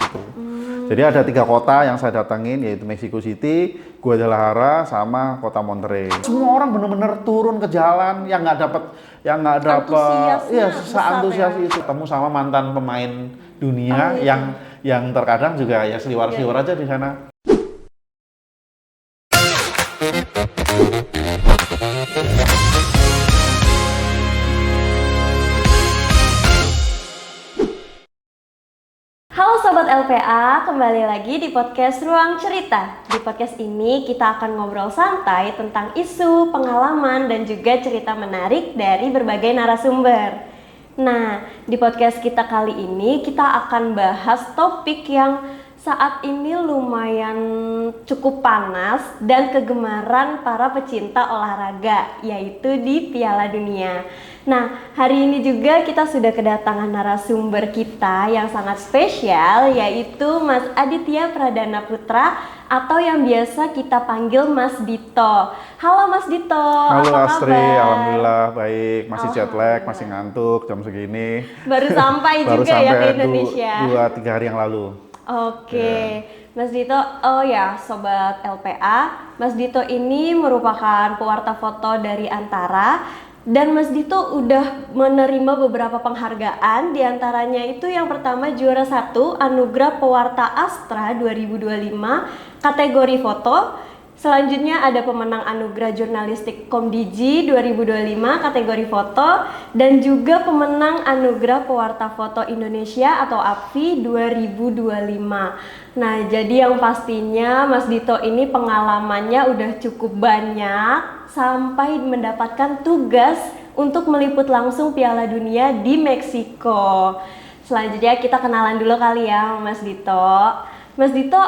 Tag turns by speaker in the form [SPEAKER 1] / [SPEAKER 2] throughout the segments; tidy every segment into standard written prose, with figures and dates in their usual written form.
[SPEAKER 1] gitu. Jadi ada 3 kota yang saya datangin, yaitu Mexico City, Guadalajara, sama kota Monterrey. Semua orang bener-bener turun ke jalan, yang nggak dapat, ya seantusias itu. Ketemu sama mantan pemain dunia yang terkadang juga ya seliwar-seliwar aja di sana.
[SPEAKER 2] Halo Sobat LPA, kembali lagi di podcast Ruang Cerita. Di podcast ini kita akan ngobrol santai tentang isu, pengalaman, dan juga cerita menarik dari berbagai narasumber. Nah, di podcast kita kali ini kita akan bahas topik yang saat ini lumayan cukup panas dan kegemaran para pecinta olahraga, yaitu di Piala Dunia. Nah, hari ini juga kita sudah kedatangan narasumber kita yang sangat spesial, yaitu Mas Aditya Pradana Putra atau yang biasa kita panggil Mas Dito. Halo Mas Dito,
[SPEAKER 1] Halo
[SPEAKER 2] apa
[SPEAKER 1] Astri,
[SPEAKER 2] kabar?
[SPEAKER 1] alhamdulillah baik, masih jet lag, masih ngantuk jam segini.
[SPEAKER 2] Baru sampai
[SPEAKER 1] Baru
[SPEAKER 2] juga ya ke
[SPEAKER 1] sampai
[SPEAKER 2] Indonesia.
[SPEAKER 1] 2-3 hari yang lalu.
[SPEAKER 2] Oke, Mas Dito, oh ya Sobat LPA, Mas Dito ini merupakan pewarta foto dari Antara. Dan Mas Dito udah menerima beberapa penghargaan, diantaranya itu yang pertama juara 1 Anugerah Pewarta Astra 2025 kategori foto. Selanjutnya ada pemenang Anugerah Jurnalistik Komdiji 2025 kategori foto, dan juga pemenang Anugerah Pewarta Foto Indonesia atau APFI 2025. Nah, jadi yang pastinya Mas Dito ini pengalamannya udah cukup banyak sampai mendapatkan tugas untuk meliput langsung Piala Dunia di Meksiko. Selanjutnya kita kenalan dulu kali ya Mas Dito. Mas Dito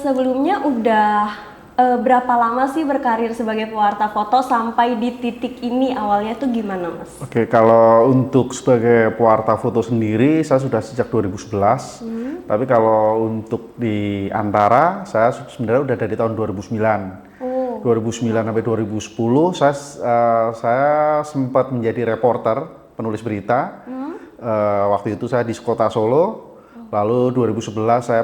[SPEAKER 2] sebelumnya udah berapa lama sih berkarir sebagai pewarta foto sampai di titik ini, awalnya tuh gimana Mas?
[SPEAKER 1] Oke, kalau untuk sebagai pewarta foto sendiri saya sudah sejak 2011. Tapi kalau untuk di Antara saya sebenarnya udah dari tahun 2009. 2009 sampai 2010 saya sempat menjadi reporter, penulis berita. Waktu itu saya di Kota Solo. Lalu 2011 saya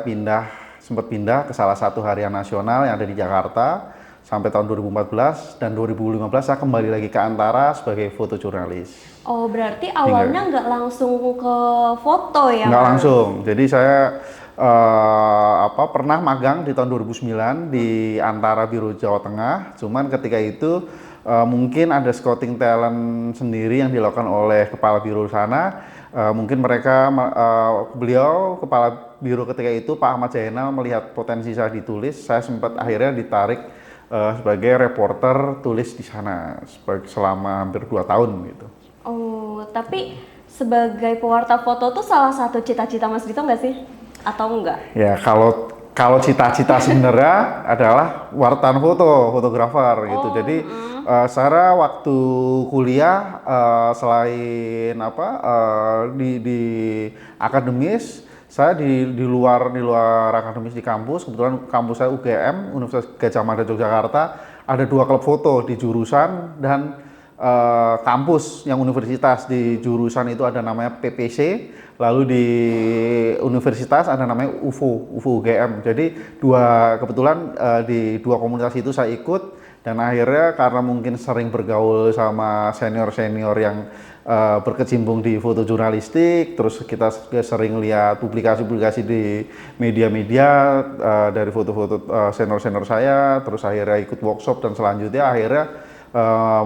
[SPEAKER 1] sempat pindah ke salah satu harian nasional yang ada di Jakarta sampai tahun 2014, dan 2015 saya kembali lagi ke Antara sebagai fotojurnalis.
[SPEAKER 2] Oh, berarti awalnya nggak langsung ke foto ya?
[SPEAKER 1] Nggak langsung. Jadi saya pernah magang di tahun 2009 di Antara Biro Jawa Tengah. Cuman ketika itu mungkin ada scouting talent sendiri yang dilakukan oleh kepala biro sana. Mungkin beliau kepala biro ketika itu Pak Ahmad Zainal melihat potensi saya ditulis, saya sempat akhirnya ditarik sebagai reporter tulis di sana selama hampir 2 tahun gitu.
[SPEAKER 2] Oh, tapi sebagai pewarta foto tuh salah satu cita-cita Mas Dito nggak sih? Atau enggak?
[SPEAKER 1] Ya, kalau cita-cita sebenarnya adalah wartawan fotografer gitu. Jadi saya waktu kuliah selain di akademis, saya di luar akademis di kampus. Kebetulan kampus saya UGM, Universitas Gadjah Mada Yogyakarta, ada 2 klub foto di jurusan dan kampus yang universitas. Di jurusan itu ada namanya PPC, lalu di universitas ada namanya UFO UGM. Jadi kebetulan di 2 komunitas itu saya ikut, dan akhirnya karena mungkin sering bergaul sama senior-senior yang berkecimpung di foto jurnalistik, terus kita sering lihat publikasi-publikasi di media-media dari foto-foto senior-senior saya, terus akhirnya ikut workshop, dan selanjutnya akhirnya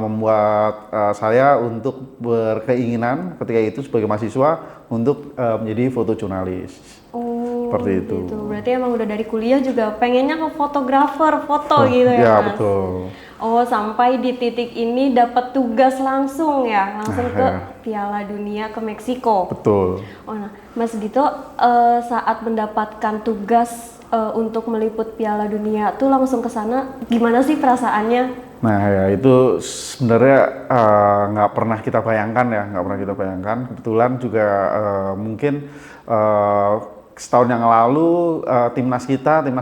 [SPEAKER 1] membuat saya untuk berkeinginan ketika itu sebagai mahasiswa untuk menjadi fotojurnalis. Seperti itu.
[SPEAKER 2] Gitu. Berarti emang udah dari kuliah juga pengennya ke fotografer foto gitu ya,
[SPEAKER 1] ya,
[SPEAKER 2] Mas?
[SPEAKER 1] Betul.
[SPEAKER 2] Oh, sampai di titik ini dapat tugas langsung ke Piala Dunia ke Meksiko.
[SPEAKER 1] Betul.
[SPEAKER 2] Oh, nah, Mas Dito saat mendapatkan tugas untuk meliput Piala Dunia tuh langsung ke sana, gimana sih perasaannya?
[SPEAKER 1] Nah ya, itu sebenarnya nggak pernah kita bayangkan. Kebetulan juga mungkin setahun yang lalu timnas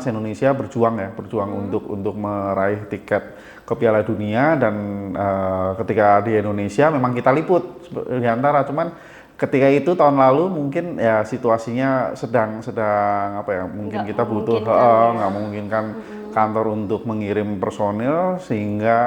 [SPEAKER 1] Indonesia berjuang untuk meraih tiket ke Piala Dunia, dan ketika di Indonesia memang kita liput di Antara, cuman ketika itu tahun lalu mungkin ya situasinya sedang apa ya, mungkin
[SPEAKER 2] Nggak
[SPEAKER 1] kita butuh
[SPEAKER 2] memungkinkan ya.
[SPEAKER 1] nggak memungkinkan kantor untuk mengirim personil, sehingga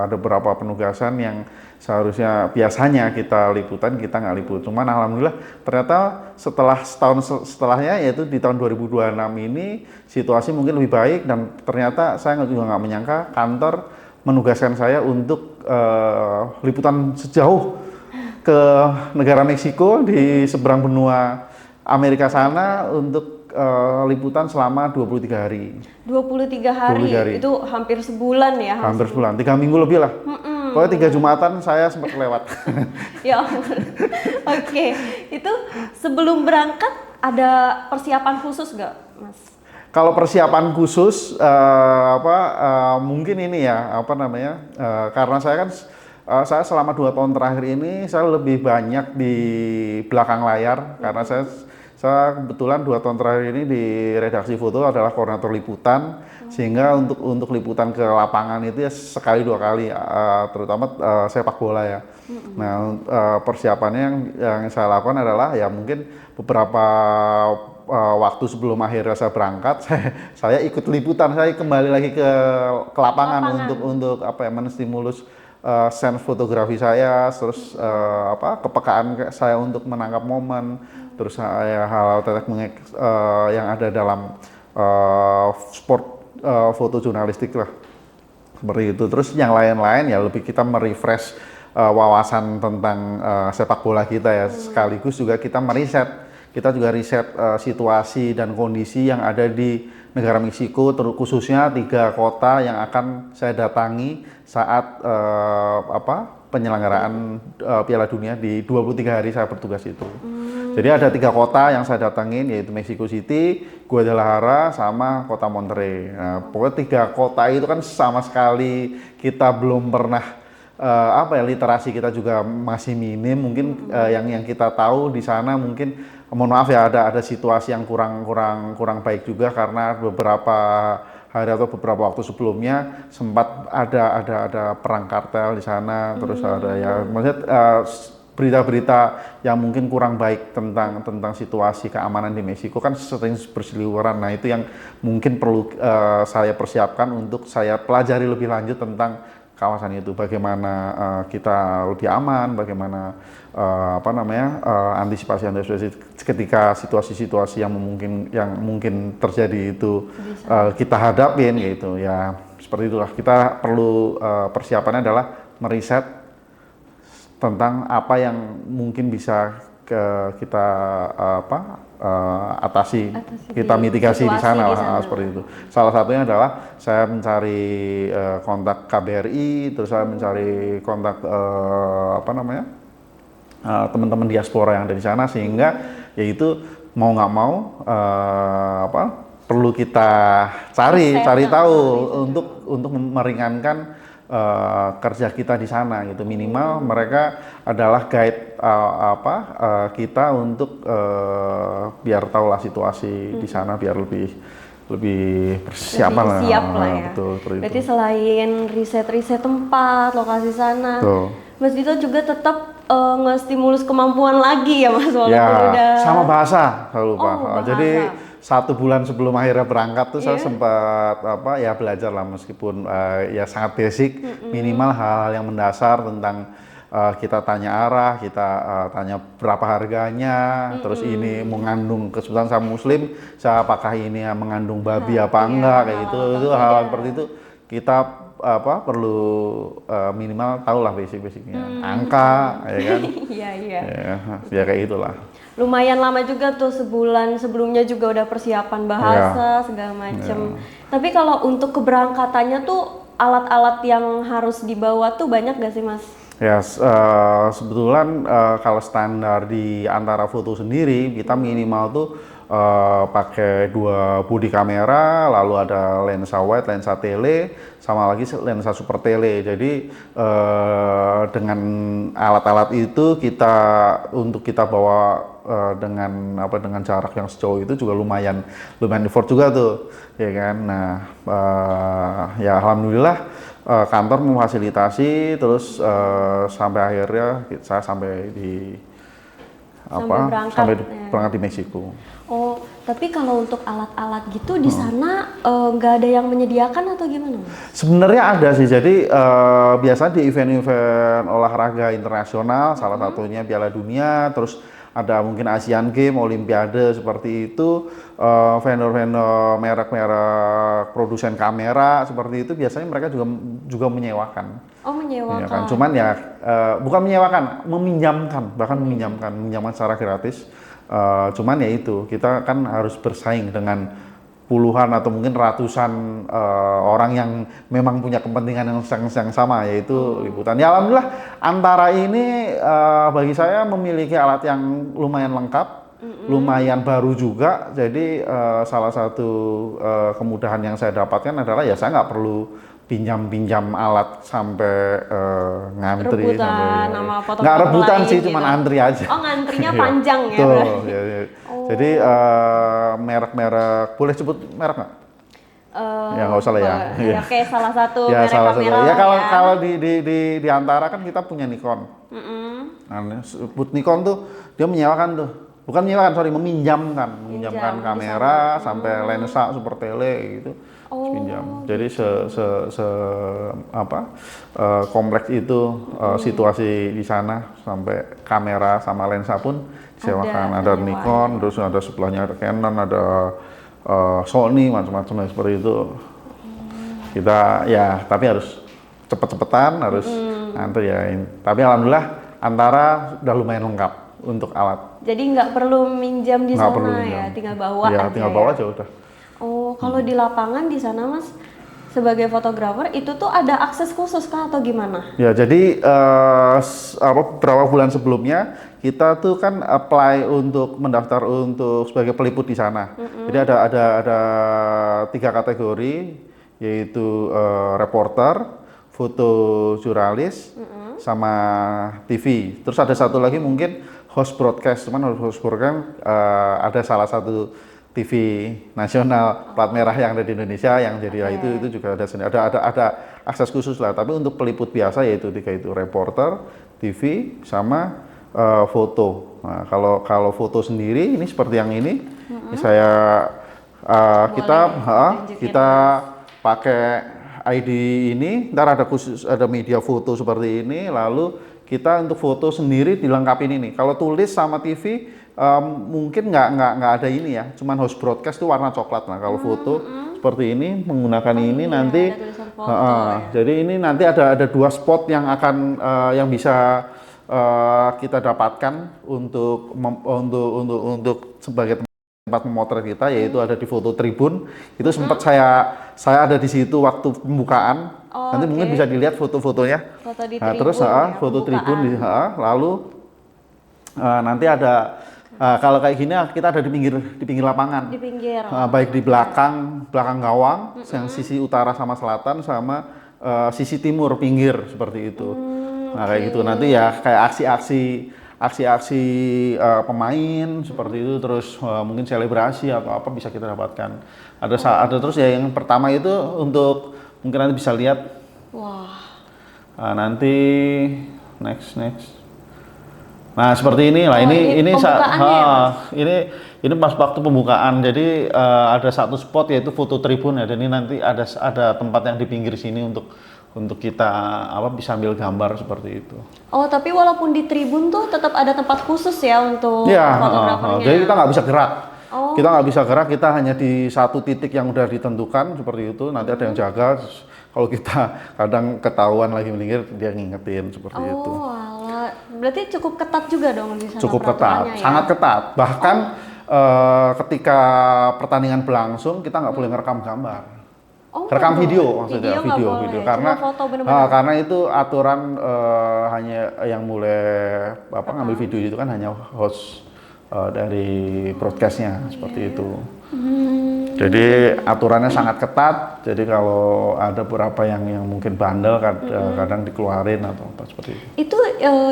[SPEAKER 1] ada beberapa penugasan yang seharusnya biasanya kita liputan, kita nggak liput. Cuman alhamdulillah ternyata setelah setahun setelahnya, yaitu di tahun 2026 ini, situasi mungkin lebih baik, dan ternyata saya juga nggak menyangka kantor menugaskan saya untuk liputan sejauh ke negara Meksiko di seberang benua Amerika sana untuk liputan selama 23 hari.
[SPEAKER 2] 23 hari,
[SPEAKER 1] 23 hari.
[SPEAKER 2] itu hampir sebulan ya?
[SPEAKER 1] Hampir sebulan, 3 minggu lebih lah. Pokoknya 3 Jumatan saya sempat lewat.
[SPEAKER 2] Ya ampun. Oke, itu sebelum berangkat ada persiapan khusus nggak, Mas?
[SPEAKER 1] Kalau persiapan khusus, mungkin ini ya, karena saya kan, saya selama 2 tahun terakhir ini, saya lebih banyak di belakang layar, karena saya kebetulan 2 tahun terakhir ini di redaksi foto adalah koordinator liputan, sehingga untuk liputan ke lapangan itu ya sekali 2 kali, terutama sepak bola ya. Nah, persiapannya yang saya lakukan adalah ya mungkin beberapa waktu sebelum akhirnya saya berangkat, saya ikut liputan, saya kembali lagi ke lapangan untuk menstimulus sense fotografi saya, terus kepekaan saya untuk menangkap momen, terus hal-hal teknik yang ada dalam sport foto jurnalistik lah, seperti itu. Terus yang lain-lain ya lebih kita merefresh wawasan tentang sepak bola kita ya, sekaligus juga kita meriset. Kita juga riset situasi dan kondisi yang ada di negara Meksiko, khususnya 3 kota yang akan saya datangi saat penyelenggaraan Piala Dunia di 23 hari saya bertugas itu. Jadi ada 3 kota yang saya datangin, yaitu Mexico City, Guadalajara, sama kota Monterrey. Nah, pokoknya 3 kota itu kan sama sekali kita belum pernah literasi kita juga masih minim. Mungkin yang kita tahu di sana mungkin, mohon maaf ya, ada situasi yang kurang baik juga, karena beberapa hari atau beberapa waktu sebelumnya sempat ada perang kartel di sana. Terus ada ya, maksudnya berita-berita yang mungkin kurang baik tentang situasi keamanan di Meksiko kan sering berseliweran. Nah, itu yang mungkin perlu saya persiapkan untuk saya pelajari lebih lanjut tentang kawasan itu, bagaimana kita lebih aman, bagaimana antisipasi ketika situasi-situasi yang mungkin terjadi itu kita hadapin gitu ya, seperti itulah. Kita perlu persiapannya adalah meriset tentang apa yang mungkin bisa kita atasi, kita mitigasi di sana lah, seperti itu. Salah satunya adalah saya mencari kontak KBRI, terus saya mencari kontak teman-teman diaspora yang ada di sana, sehingga yaitu mau nggak mau perlu kita cari tahu untuk meringankan kerja kita di sana gitu. Minimal mereka adalah guide kita untuk biar tahulah situasi di sana, biar lebih persiapan
[SPEAKER 2] lebih siap lah ya.
[SPEAKER 1] Betul,
[SPEAKER 2] berarti selain riset tempat, lokasi sana, Mas Dito juga tetap nge-stimulus kemampuan lagi ya, Mas, walaupun udah
[SPEAKER 1] sama bahasa, saya lupa.
[SPEAKER 2] bahasa.
[SPEAKER 1] Jadi 1 bulan sebelum akhirnya berangkat tuh saya sempat belajar lah, meskipun ya sangat basic, minimal hal-hal yang mendasar tentang kita tanya arah, kita tanya berapa harganya, terus ini mengandung, kebetulan saya Muslim, apakah ini mengandung babi apa enggak, kayak gitu. Itu hal seperti itu kita perlu minimal tahulah basic-basicnya, angka, ya kan?
[SPEAKER 2] Iya.
[SPEAKER 1] Ya kayak itulah.
[SPEAKER 2] Lumayan lama juga tuh, sebulan sebelumnya juga udah persiapan bahasa segala macem. Tapi kalau untuk keberangkatannya tuh alat-alat yang harus dibawa tuh banyak gak sih, Mas?
[SPEAKER 1] Ya, sebetulnya kalau standar di Antara Foto sendiri, kita minimal tuh pakai 2 body kamera, lalu ada lensa wide, lensa tele, sama lagi lensa super tele. Jadi dengan alat-alat itu untuk kita bawa dengan jarak yang sejauh itu juga lumayan effort juga tuh, ya kan. Nah, ya alhamdulillah kantor memfasilitasi, terus sampai akhirnya saya sampai di sampai berangkat di Meksiko.
[SPEAKER 2] Oh, tapi kalau untuk alat-alat gitu di sana nggak ada yang menyediakan atau gimana?
[SPEAKER 1] Sebenarnya ada sih, jadi biasanya di event-event olahraga internasional, salah satunya Piala Dunia, terus ada mungkin Asian Games, Olimpiade seperti itu, vendor-vendor merek-merek produsen kamera seperti itu biasanya mereka juga menyewakan.
[SPEAKER 2] Oh, menyewakan.
[SPEAKER 1] Ya kan, cuman ya bukan menyewakan, bahkan meminjamkan secara gratis. Cuman ya itu, kita kan harus bersaing dengan puluhan atau mungkin ratusan orang yang memang punya kepentingan yang sama, yaitu liputan. Ya alhamdulillah Antara ini bagi saya memiliki alat yang lumayan lengkap, lumayan baru juga. Jadi salah satu kemudahan yang saya dapatkan adalah ya saya nggak perlu pinjam alat sampai ngantri
[SPEAKER 2] rebutan
[SPEAKER 1] sampai
[SPEAKER 2] sama foto-foto
[SPEAKER 1] nggak rebutan
[SPEAKER 2] lain
[SPEAKER 1] sih,
[SPEAKER 2] gitu.
[SPEAKER 1] cuman antri aja.
[SPEAKER 2] Oh, ngantrinya panjang ya?
[SPEAKER 1] Tuh,
[SPEAKER 2] berarti?
[SPEAKER 1] ya. Jadi merek-merek, boleh sebut merek nggak? Ya nggak usah lah ya.
[SPEAKER 2] Ya kayak salah satu
[SPEAKER 1] Ya
[SPEAKER 2] merek
[SPEAKER 1] salah satu.
[SPEAKER 2] kamera
[SPEAKER 1] Ya
[SPEAKER 2] lah
[SPEAKER 1] kalau di antara kan kita punya Nikon. Nah, sebut Nikon tuh dia menyewakan tuh. Bukan menyewakan, sorry, meminjamkan kamera sampai lensa super tele gitu. Pinjam. Jadi kompleks itu situasi di sana sampai kamera sama lensa pun disewakan. Ada Nikon, terus ada sebelahnya ada Canon, ada Sony, macam-macam seperti itu. Kita ya tapi harus cepet-cepetan, harus ngantri ya. Tapi alhamdulillah Antara udah lumayan lengkap untuk alat.
[SPEAKER 2] Jadi nggak perlu minjam di
[SPEAKER 1] Nggak
[SPEAKER 2] sana
[SPEAKER 1] perlu
[SPEAKER 2] ya,
[SPEAKER 1] minjam.
[SPEAKER 2] tinggal bawa
[SPEAKER 1] Ya,
[SPEAKER 2] aja
[SPEAKER 1] tinggal
[SPEAKER 2] ya?
[SPEAKER 1] bawa aja udah.
[SPEAKER 2] Oh, kalau di lapangan di sana Mas, sebagai fotografer itu tuh ada akses khusus kah atau gimana?
[SPEAKER 1] Ya, jadi beberapa bulan sebelumnya kita tuh kan apply untuk mendaftar untuk sebagai peliput di sana. Jadi ada 3 kategori, yaitu reporter, fotojurnalis, sama TV. Terus ada satu lagi mungkin host broadcast, cuman host broadcast ada salah satu TV nasional plat merah yang ada di Indonesia yang jadi itu juga ada akses khusus lah. Tapi untuk peliput biasa yaitu 3 itu, reporter, TV, sama foto. Nah, kalau foto sendiri ini seperti yang ini, kita pakai ID ini, ntar ada media foto seperti ini, lalu kita untuk foto sendiri dilengkapin ini. Kalau tulis sama TV mungkin nggak ada ini ya, cuman host broadcast tuh warna coklat. Nah kalau foto seperti ini menggunakan ini nanti, jadi ini nanti ada 2 spot yang akan yang bisa kita dapatkan untuk sebagai tempat memotret kita, yaitu ada di foto tribun. Itu sempat saya ada di situ waktu pembukaan. Nanti mungkin bisa dilihat foto-fotonya.
[SPEAKER 2] Foto di
[SPEAKER 1] Nah,
[SPEAKER 2] tribun,
[SPEAKER 1] terus foto tribun lalu nanti ada kalau kayak gini kita ada di pinggir lapangan.
[SPEAKER 2] Di pinggir.
[SPEAKER 1] Baik di belakang gawang, yang sisi utara sama selatan, sama sisi timur pinggir seperti itu. Nah, kayak gitu nanti ya kayak aksi-aksi pemain seperti itu, terus mungkin selebrasi atau apa bisa kita dapatkan. Ada terus ya yang pertama itu untuk mungkin nanti bisa lihat.
[SPEAKER 2] Wah.
[SPEAKER 1] Nanti next. Nah seperti ini lah, ini pas waktu pembukaan. Jadi ada satu spot yaitu foto tribun ya. Dan ini nanti ada tempat yang di pinggir sini untuk kita bisa ambil gambar seperti itu.
[SPEAKER 2] Oh, tapi walaupun di tribun tuh tetap ada tempat khusus ya untuk fotografernya.
[SPEAKER 1] Jadi kita nggak bisa gerak. Kita nggak bisa gerak, kita hanya di satu titik yang udah ditentukan seperti itu. Nanti ada yang jaga. Kalau kita kadang ketahuan lagi minggir, dia ngingetin seperti itu.
[SPEAKER 2] Oh, alah. Berarti cukup ketat juga dong di sana.
[SPEAKER 1] Cukup ketat, sangat ketat. Bahkan ketika pertandingan berlangsung, kita nggak boleh ngerekam gambar. Rekam video maksudnya, video karena itu aturan hanya yang boleh ngambil video itu kan hanya host dari broadcastnya seperti itu. Jadi aturannya sangat ketat. Jadi kalau ada beberapa yang mungkin bandel kadang dikeluarin atau apa seperti itu.
[SPEAKER 2] Itu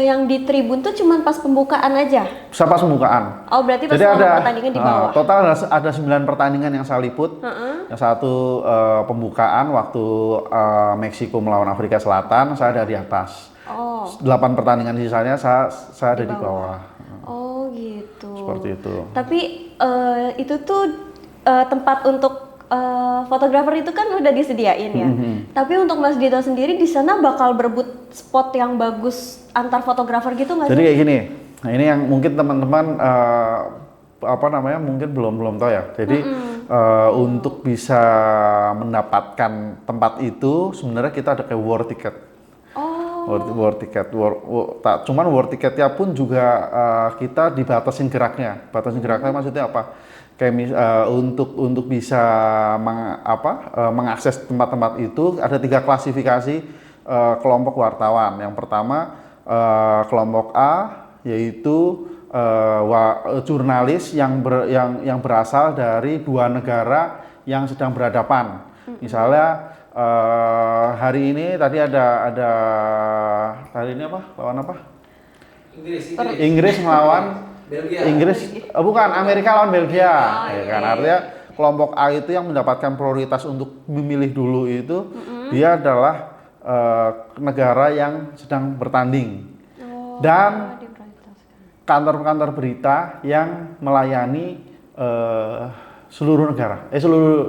[SPEAKER 2] yang di tribun tuh cuma pas pembukaan aja?
[SPEAKER 1] Bisa pas pembukaan.
[SPEAKER 2] Oh, berarti pas pertandingan di bawah?
[SPEAKER 1] Total ada 9 pertandingan yang saya liput. Yang satu pembukaan waktu Meksiko melawan Afrika Selatan, saya ada di atas. 8 pertandingan sisanya saya ada di bawah.
[SPEAKER 2] Oh gitu.
[SPEAKER 1] seperti itu.
[SPEAKER 2] Tapi itu tuh tempat untuk fotografer itu kan udah disediain ya. Tapi untuk Mas Dito sendiri di sana bakal berebut spot yang bagus antar fotografer gitu nggak sih?
[SPEAKER 1] Jadi kayak gini, nah ini yang mungkin teman-teman mungkin belum tahu ya. Jadi untuk bisa mendapatkan tempat itu sebenarnya kita ada kayak war ticket. War ticket, cuman war ticketnya pun juga kita dibatasin geraknya. Batasin geraknya maksudnya apa? Kayak untuk bisa mengakses tempat-tempat itu ada 3 klasifikasi kelompok wartawan. Yang pertama kelompok A yaitu jurnalis yang berasal dari 2 negara yang sedang berhadapan. Misalnya hari ini tadi ada hari ini lawan apa? Inggris melawan
[SPEAKER 3] Belgia.
[SPEAKER 1] Bukan, Amerika lawan Belgia. Ya kan, artinya kelompok A itu yang mendapatkan prioritas untuk memilih dulu itu dia adalah negara yang sedang bertanding. Dan kantor-kantor berita yang melayani seluruh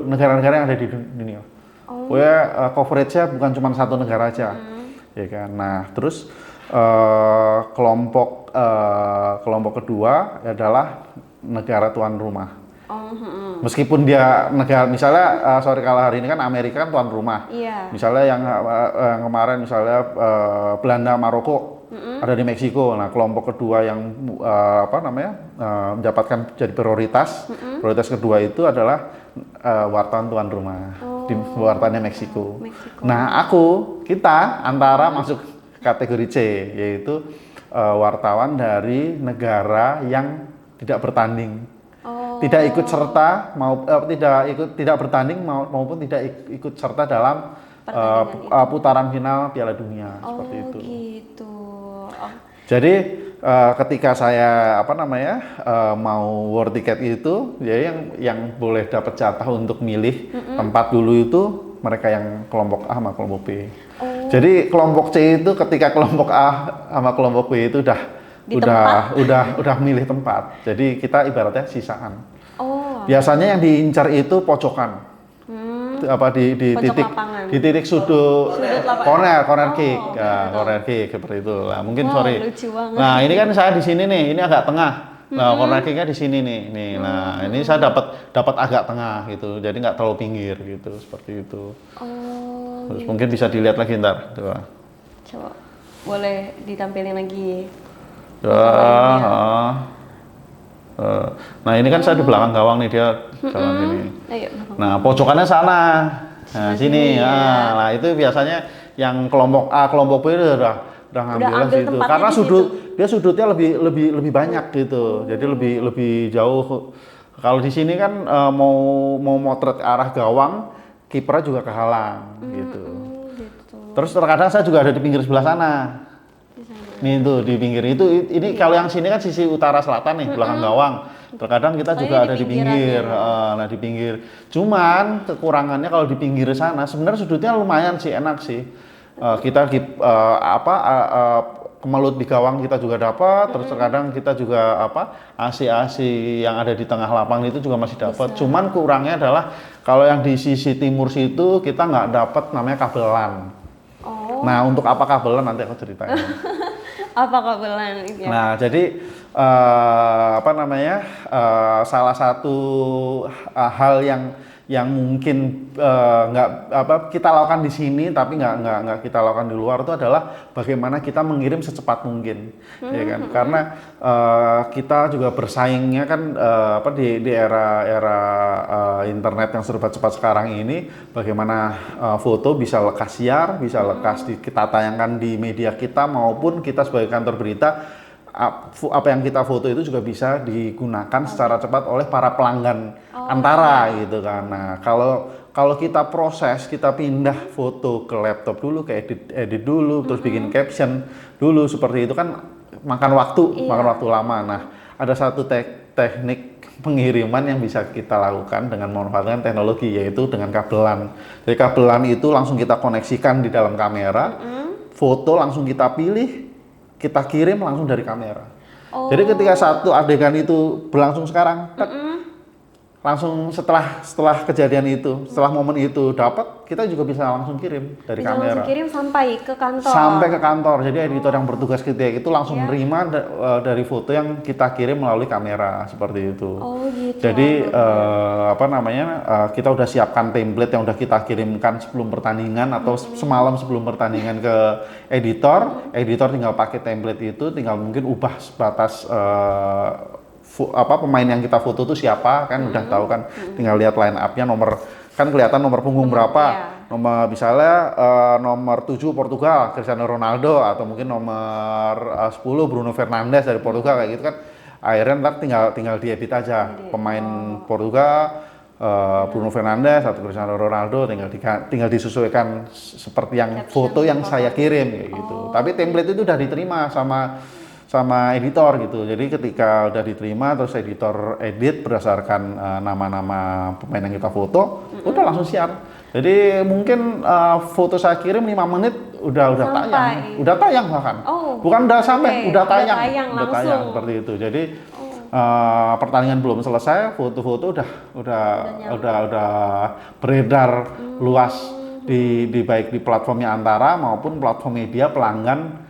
[SPEAKER 1] negara-negara yang ada di dunia. Coverage-nya bukan cuma satu negara aja. Ya kan. Nah, terus kelompok kedua adalah negara tuan rumah. Meskipun dia negara, misalnya kalau hari ini kan Amerika kan tuan rumah. Misalnya yang kemarin misalnya Belanda, Maroko ada di Meksiko. Nah, kelompok kedua yang mendapatkan jadi prioritas. Prioritas kedua itu adalah wartawan tuan rumah di wartawannya Meksiko. Nah, kita antara masuk kategori C, yaitu wartawan dari negara yang tidak bertanding, tidak ikut serta tidak bertanding maupun tidak ikut serta dalam putaran final Piala Dunia seperti itu.
[SPEAKER 2] Gitu.
[SPEAKER 1] Jadi ketika saya mau war ticket itu, ya yang boleh dapat jatah untuk milih tempat dulu itu mereka yang kelompok A sama kelompok B. Jadi kelompok C itu ketika kelompok A sama kelompok B itu udah milih tempat. Jadi kita ibaratnya sisaan. Biasanya yang diincar itu pojokan. Di titik sudut corner kick. Corner kick seperti itu. Nah, mungkin
[SPEAKER 2] lucu banget.
[SPEAKER 1] Nah, ini kan saya di sini nih, ini agak tengah. Nah, corner kicknya di sini nih. Nah, ini saya dapat agak tengah gitu. Jadi nggak terlalu pinggir gitu, seperti itu. Terus mungkin bisa dilihat lagi ntar.
[SPEAKER 2] Coba boleh ditampilin lagi.
[SPEAKER 1] Nah, ini kan saya di belakang gawang nih, dia jalan ini. Nah, pojokannya sana. Nah, sini. Nah, itu biasanya yang kelompok A, kelompok B itu udah ngambil situ. Karena sudutnya lebih banyak gitu. Jadi lebih jauh. Kalau di sini kan mau motret ke arah gawang, kipernya juga kehalang gitu. Terus terkadang saya juga ada di pinggir sebelah sana. Nih itu di pinggir ini kalau yang sini kan sisi utara selatan nih, belakang gawang. Terkadang kita juga ada di pinggir. Nah, di pinggir. Cuman kekurangannya kalau di pinggir sana sebenarnya sudutnya lumayan sih, enak sih. Kita kemelut di gawang kita juga dapat, terus terkadang kita juga AC yang ada di tengah lapangan itu juga masih dapat. Cuman kurangnya adalah kalau yang di sisi timur situ kita nggak dapat namanya kabelan. Nah, untuk apa kabelan nanti aku ceritain.
[SPEAKER 2] Apa kabelan?
[SPEAKER 1] Nah, jadi salah satu hal yang mungkin kita lakukan di sini tapi nggak kita lakukan di luar itu adalah bagaimana kita mengirim secepat mungkin, ya kan? Karena kita juga bersaingnya kan di era internet yang serba cepat sekarang ini, bagaimana foto bisa lekas siar, bisa lekas kita tayangkan di media kita maupun kita sebagai kantor berita. Apa yang kita foto itu juga bisa digunakan secara cepat oleh para pelanggan antara gitu kan. Nah, kalau kita proses, kita pindah foto ke laptop dulu, ke edit dulu, terus bikin caption dulu seperti itu kan makan waktu lama. Nah, ada satu teknik pengiriman yang bisa kita lakukan dengan memanfaatkan teknologi, yaitu dengan kabelan. Jadi kabelan itu langsung kita koneksikan di dalam kamera, foto langsung kita pilih, kita kirim langsung dari kamera. Jadi ketika satu adegan itu berlangsung sekarang, langsung setelah kejadian itu, setelah momen itu dapat, kita juga bisa langsung kirim dari
[SPEAKER 2] Bisa
[SPEAKER 1] kamera.
[SPEAKER 2] langsung kirim sampai ke kantor.
[SPEAKER 1] Sampai ke kantor. Jadi editor yang bertugas ketika itu langsung nerima dari foto yang kita kirim melalui kamera seperti itu.
[SPEAKER 2] Oh gitu.
[SPEAKER 1] Jadi kita udah siapkan template yang udah kita kirimkan sebelum pertandingan atau semalam sebelum pertandingan ke editor. Editor tinggal pakai template itu, tinggal mungkin ubah sebatas pemain yang kita foto itu siapa kan udah tahu kan, tinggal lihat line up-nya, nomor kan kelihatan nomor punggung berapa, nomor misalnya nomor 7 Portugal Cristiano Ronaldo atau mungkin nomor 10 Bruno Fernandes dari Portugal kayak gitu kan, akhirnya ntar tinggal diedit aja pemain Portugal, Bruno Fernandes atau Cristiano Ronaldo, tinggal disesuaikan seperti yang foto yang saya kirim kayak gitu. Tapi template itu udah diterima sama editor gitu. Jadi ketika udah diterima terus editor edit berdasarkan nama-nama pemain yang kita foto, udah langsung siap. Jadi mungkin foto saya kirim 5 menit udah tayang. Udah tayang bahkan. Bukan udah sampai, udah tayang. Udah tayang seperti itu. Jadi pertandingan belum selesai, foto-foto udah beredar luas di baik di platformnya Antara maupun platform media pelanggan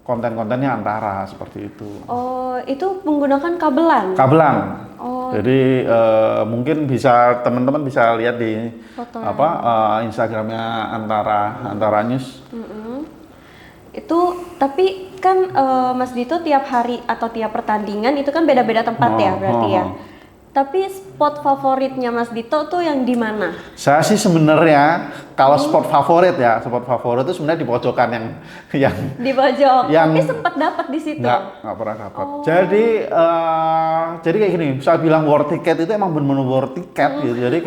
[SPEAKER 1] konten-kontennya Antara seperti itu.
[SPEAKER 2] Oh, itu menggunakan kabelan?
[SPEAKER 1] Kabelan. Jadi mungkin bisa teman-teman bisa lihat di Instagramnya Antara News.
[SPEAKER 2] Itu tapi kan Mas Dito tiap hari atau tiap pertandingan itu kan beda-beda tempat ya berarti ya. Tapi spot favoritnya Mas Dito tuh yang di mana?
[SPEAKER 1] Saya sih sebenarnya kalau spot favorit itu sebenarnya di pojokan yang
[SPEAKER 2] di pojok. Tapi sempat dapat di situ.
[SPEAKER 1] Nggak pernah dapat. Jadi kayak gini, saya bilang war ticket itu emang benar-benar war ticket gitu. Jadi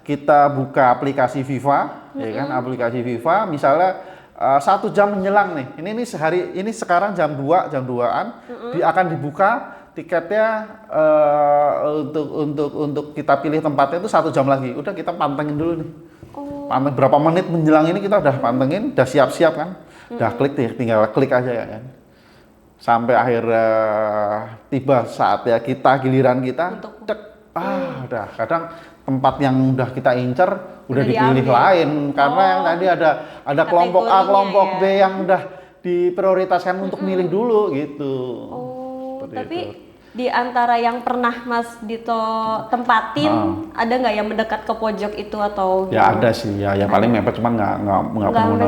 [SPEAKER 1] kita buka aplikasi FIFA, ya kan? Aplikasi FIFA misalnya 1 jam menjelang nih. Ini sekarang jam 2-an akan dibuka tiketnya untuk kita pilih tempatnya itu 1 jam lagi. Udah kita pantengin dulu nih. Panteng berapa menit menjelang ini kita udah pantengin, udah siap-siap kan. Udah tinggal klik aja ya kan. Sampai akhir tiba saatnya giliran kita, udah kadang tempat yang udah kita incer udah dipilih lain karena yang tadi ada kelompok A, kelompok B yang udah diprioritaskan untuk milih dulu gitu.
[SPEAKER 2] Tapi di antara yang pernah Mas Dito tempatin, ada nggak yang mendekat ke pojok itu atau?
[SPEAKER 1] Ya ada sih, ya paling mepet, cuman nggak penuh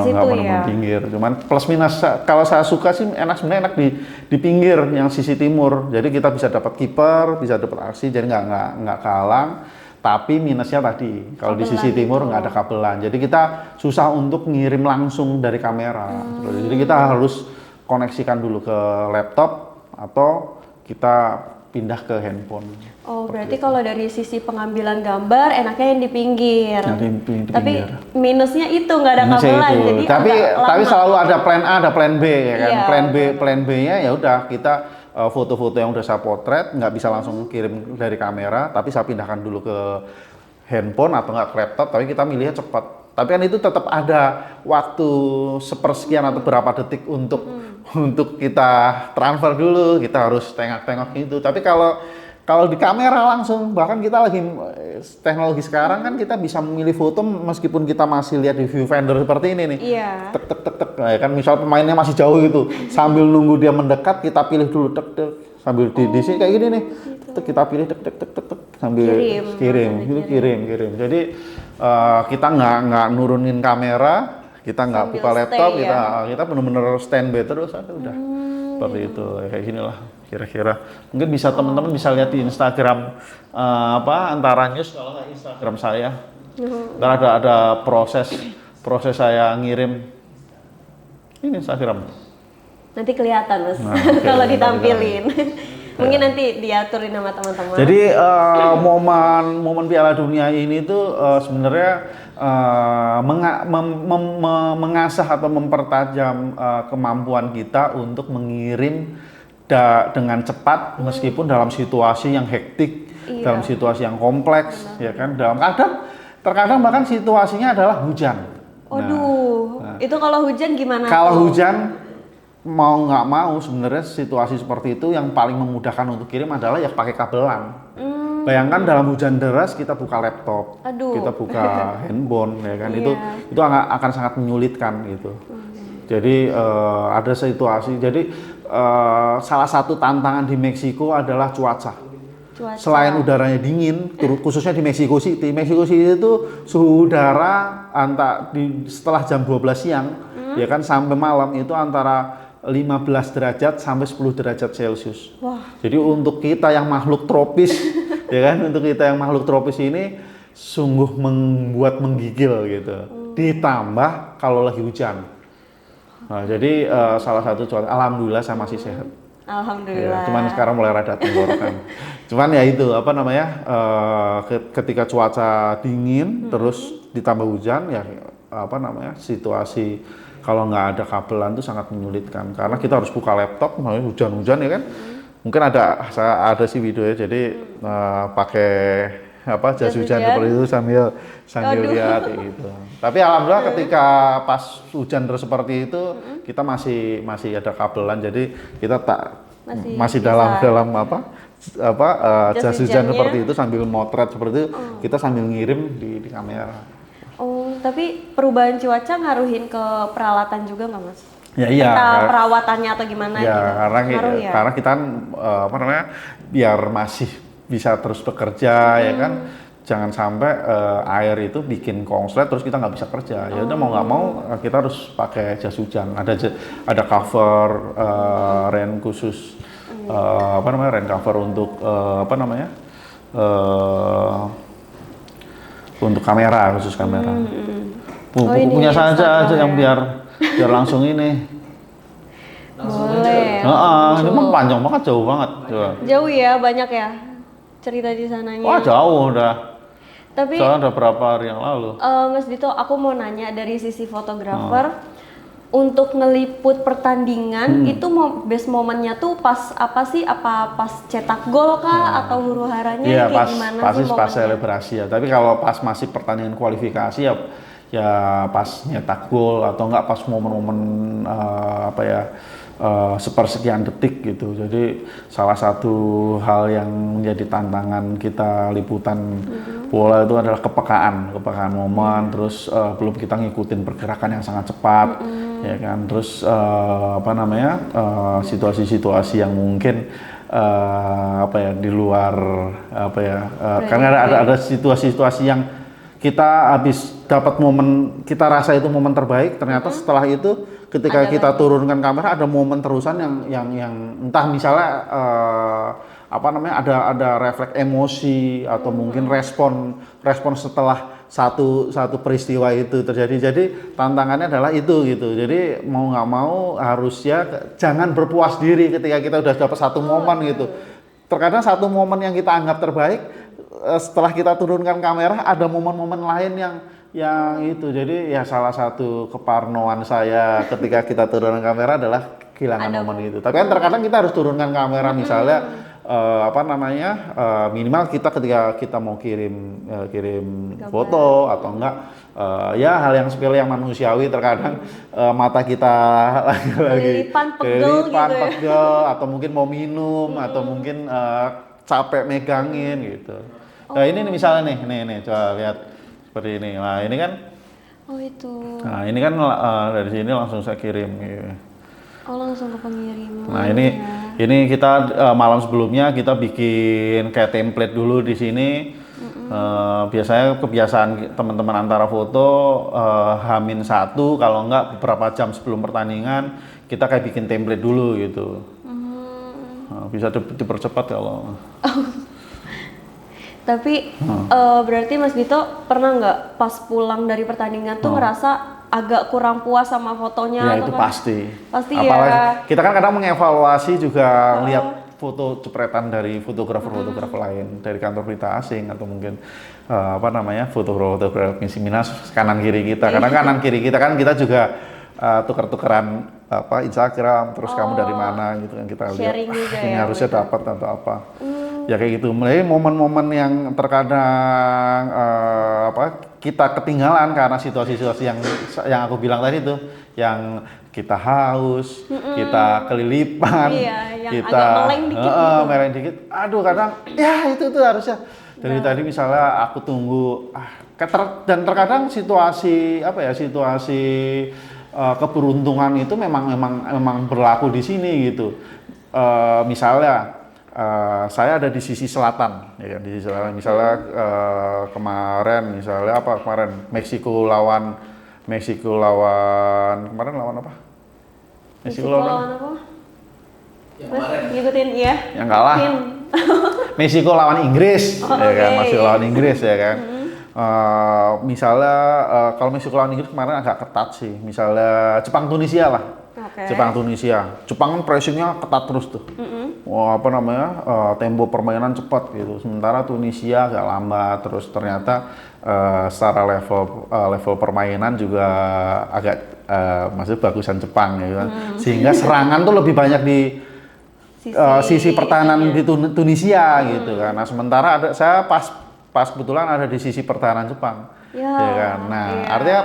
[SPEAKER 1] pinggir. Cuman plus minus kalau saya suka sih sebenarnya enak di pinggir yang sisi timur. Jadi kita bisa dapat kiper, bisa dapat aksi, jadi nggak kalang. Tapi minusnya tadi kalau di sisi timur nggak ada kabelan. Jadi kita susah untuk ngirim langsung dari kamera. Jadi kita harus koneksikan dulu ke laptop atau kita pindah ke handphone.
[SPEAKER 2] Berarti kalau dari sisi pengambilan gambar enaknya yang di pinggir. Tapi minusnya itu nggak ada kabelan, jadi
[SPEAKER 1] tapi selalu ada plan A, ada plan B ya kan. Plan B-nya ya udah kita foto-foto yang udah saya potret nggak bisa langsung kirim dari kamera, tapi saya pindahkan dulu ke handphone atau nggak ke laptop, tapi kita milihnya cepat. Tapi kan itu tetap ada waktu sepersekian atau berapa detik untuk kita transfer dulu, kita harus tengok-tengok gitu. Tapi kalau di kamera langsung, bahkan kita lagi teknologi sekarang kan kita bisa memilih foto meskipun kita masih lihat di viewfinder seperti ini nih.
[SPEAKER 2] Iya.
[SPEAKER 1] Tek, ya kan misal pemainnya masih jauh gitu, sambil nunggu dia mendekat kita pilih dulu sambil di sini kayak gini nih. Kita pilih sambil kirim. Jadi kita nggak nurunin kamera, kita nggak buka laptop, kita benar-benar standby terus udah. Seperti itu, kayak gini lah kira-kira. Mungkin bisa teman-teman bisa lihat di Instagram Antara News, kalau nggak Instagram saya. Ntar ada proses saya ngirim ini Instagram.
[SPEAKER 2] Nanti kelihatan Mas, kalau ditampilin. Mungkin nanti diaturin sama teman-teman.
[SPEAKER 1] Jadi momen Piala Dunia ini tuh sebenarnya mengasah atau mempertajam kemampuan kita untuk mengirim dengan cepat meskipun dalam situasi yang hektik, dalam situasi yang kompleks, ya kan. Terkadang bahkan situasinya adalah hujan.
[SPEAKER 2] Itu kalau hujan gimana?
[SPEAKER 1] Kalau hujan mau nggak mau sebenarnya situasi seperti itu yang paling memudahkan untuk kirim adalah ya pakai kabelan. Bayangkan dalam hujan deras kita buka laptop,
[SPEAKER 2] Aduh.
[SPEAKER 1] kita buka handphone, ya kan,
[SPEAKER 2] Iya.
[SPEAKER 1] itu akan sangat menyulitkan gitu. Jadi ada situasi, jadi salah satu tantangan di Meksiko adalah cuaca. Selain udaranya dingin, khususnya di Meksiko City itu suhu udara setelah jam 12 siang, ya kan, sampai malam itu antara 15 derajat sampai 10 derajat Celcius.
[SPEAKER 2] Wah.
[SPEAKER 1] Jadi untuk kita yang makhluk tropis, ya kan, untuk kita yang makhluk tropis ini sungguh membuat menggigil gitu. Ditambah kalau lagi hujan. Nah, jadi salah satu cuaca, alhamdulillah saya masih sehat.
[SPEAKER 2] Alhamdulillah.
[SPEAKER 1] Ya, cuman sekarang mulai rada tenggorokan. Cuman ya itu apa namanya, ketika cuaca dingin terus ditambah hujan ya apa namanya, situasi kalau nggak ada kabelan itu sangat menyulitkan karena kita harus buka laptop, hujan-hujan ya kan. Mungkin ada sih videonya, jadi pakai apa, jas hujan seperti itu sambil lihat gitu. Tapi alhamdulillah ketika pas hujan deras seperti itu kita masih ada kabelan, jadi kita masih dalam jas hujan seperti itu sambil motret seperti itu, kita sambil ngirim di kamera.
[SPEAKER 2] Oh, tapi perubahan cuaca ngaruhin ke peralatan juga nggak, Mas?
[SPEAKER 1] Ya iya.
[SPEAKER 2] Perawatannya atau gimana
[SPEAKER 1] ya,
[SPEAKER 2] gitu?
[SPEAKER 1] Karena kita apa namanya, biar masih bisa terus bekerja ya kan, jangan sampai air itu bikin konslet terus kita nggak bisa kerja. Ya udah mau nggak mau kita harus pakai jas hujan. Ada cover rain khusus, apa namanya, rain cover untuk apa namanya, untuk kamera, khusus kamera. Punya saja yang biar langsung ini.
[SPEAKER 2] Boleh.
[SPEAKER 1] Ini mah panjang banget, jauh banget. Coba.
[SPEAKER 2] Jauh ya, banyak ya cerita di sananya.
[SPEAKER 1] Wah, jauh udah.
[SPEAKER 2] Tapi
[SPEAKER 1] soalnya udah berapa hari yang lalu.
[SPEAKER 2] Mas Dito, aku mau nanya dari sisi fotografer, untuk ngeliput pertandingan itu best momennya tuh pas apa sih? Apa pas cetak gol kah atau huru haranya kayak gimana
[SPEAKER 1] pasti
[SPEAKER 2] sih
[SPEAKER 1] pas
[SPEAKER 2] momennya?
[SPEAKER 1] selebrasi ya. Tapi kalau pas masih pertandingan kualifikasi ya pas nyetak gol atau enggak pas momen-momen apa ya, sepersekian detik gitu. Jadi salah satu hal yang menjadi tantangan kita liputan bola itu adalah kepekaan momen, terus belum kita ngikutin pergerakan yang sangat cepat, ya kan. Terus apa namanya, situasi-situasi yang mungkin apa ya, di luar apa ya, karena ada situasi-situasi yang kita habis dapat momen, kita rasa itu momen terbaik, ternyata setelah itu ketika kita turunkan kamera ada momen terusan yang entah misalnya apa namanya, ada refleks emosi atau mungkin respon setelah satu peristiwa itu terjadi. Jadi tantangannya adalah itu gitu. Jadi mau nggak mau harusnya jangan berpuas diri ketika kita udah dapat satu momen gitu. Terkadang satu momen yang kita anggap terbaik, setelah kita turunkan kamera ada momen-momen lain yang itu. Jadi ya salah satu keparnoan saya ketika kita turunkan kamera adalah kehilangan momen itu. Tapi kan terkadang kita harus turunkan kamera, misalnya apa namanya, minimal ketika kita mau kirim foto atau enggak, ya hal yang sepele yang manusiawi, terkadang mata kita lagi
[SPEAKER 2] pegel
[SPEAKER 1] atau mungkin mau minum atau mungkin capek megangin gitu. Nah ini misalnya nih coba lihat seperti ini. Nah ini kan, nah ini kan dari sini langsung saya kirim gitu.
[SPEAKER 2] Oh, langsung ke pengiriman.
[SPEAKER 1] Nah ini kita malam sebelumnya kita bikin kayak template dulu di sini. Biasanya kebiasaan teman-teman Antara Foto H-1 kalau enggak beberapa jam sebelum pertandingan kita kayak bikin template dulu gitu. Nah, bisa dipercepat kalau.
[SPEAKER 2] Tapi berarti Mas Dito pernah nggak pas pulang dari pertandingan tuh ngerasa agak kurang puas sama fotonya?
[SPEAKER 1] Ya
[SPEAKER 2] atau
[SPEAKER 1] itu
[SPEAKER 2] kan? Pasti
[SPEAKER 1] apalagi
[SPEAKER 2] ya.
[SPEAKER 1] kita kan kadang mengevaluasi juga, lihat foto cepretan dari fotografer lain dari kantor berita asing atau mungkin apa namanya, fotografer Missy Minas kanan kiri kita. Karena kanan kiri kita kan kita juga tuker-tukeran apa Instagram, terus kamu dari mana gitu kan, kita lihat ini harusnya dapat atau apa. Ya kayak gitu. Mulai momen-momen yang terkadang apa kita ketinggalan karena situasi-situasi yang aku bilang tadi tuh, yang kita haus, kita kelilipan,
[SPEAKER 2] Iya, yang
[SPEAKER 1] kita
[SPEAKER 2] agak meleng dikit gitu.
[SPEAKER 1] meleng dikit. Aduh, kadang ya itu tuh harusnya dari tadi misalnya aku tunggu dan terkadang situasi situasi keberuntungan itu memang berlaku di sini gitu. Misalnya saya ada di sisi selatan, ya kan, di sisi selatan. Misalnya kemarin Meksiko lawan kemarin lawan apa?
[SPEAKER 2] Meksiko lawan apa? Mas ngikutin ya?
[SPEAKER 1] Yang kalah. Meksiko lawan Inggris, ya kan, Meksiko lawan Inggris ya kan. Misalnya kalau Meksiko lawan Inggris kemarin agak ketat sih. Misalnya Jepang Tunisia lah. Jepang Tunisia. Jepang kan pressingnya ketat terus tuh. Wah, tempo permainan cepat gitu. Sementara Tunisia agak lambat. Terus ternyata secara level permainan juga agak maksudnya bagusan Jepang ya kan. Sehingga serangan tuh lebih banyak di sisi pertahanan di Tunisia gitu kan. Nah, sementara saya pas kebetulan ada di sisi pertahanan Jepang. Ya kan. Nah, artinya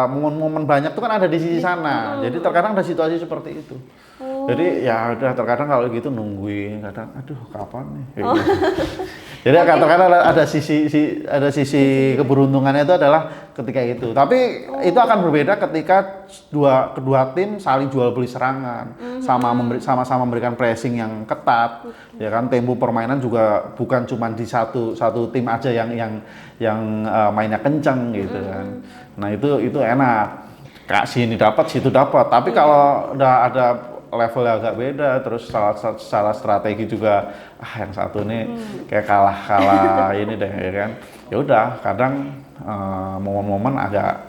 [SPEAKER 1] momen-momen banyak tuh kan ada di sisi sana. Jadi terkadang ada situasi seperti itu. Jadi ya udah, terkadang kalau gitu nungguin, kadang aduh kapan nih. Gitu. Jadi terkadang ada sisi keberuntungannya itu adalah ketika itu. Tapi itu akan berbeda ketika kedua tim saling jual beli serangan, sama-sama memberikan pressing yang ketat. Ya kan, tempo permainan juga bukan cuma di satu tim aja yang mainnya kencang gitu kan. Nah, itu enak. Kak sini dapat, situ dapat. Tapi kalau udah ada levelnya agak beda, terus salah strategi juga, yang satu nih kayak kalah ini deh ya kan. Ya udah, kadang momen-momen agak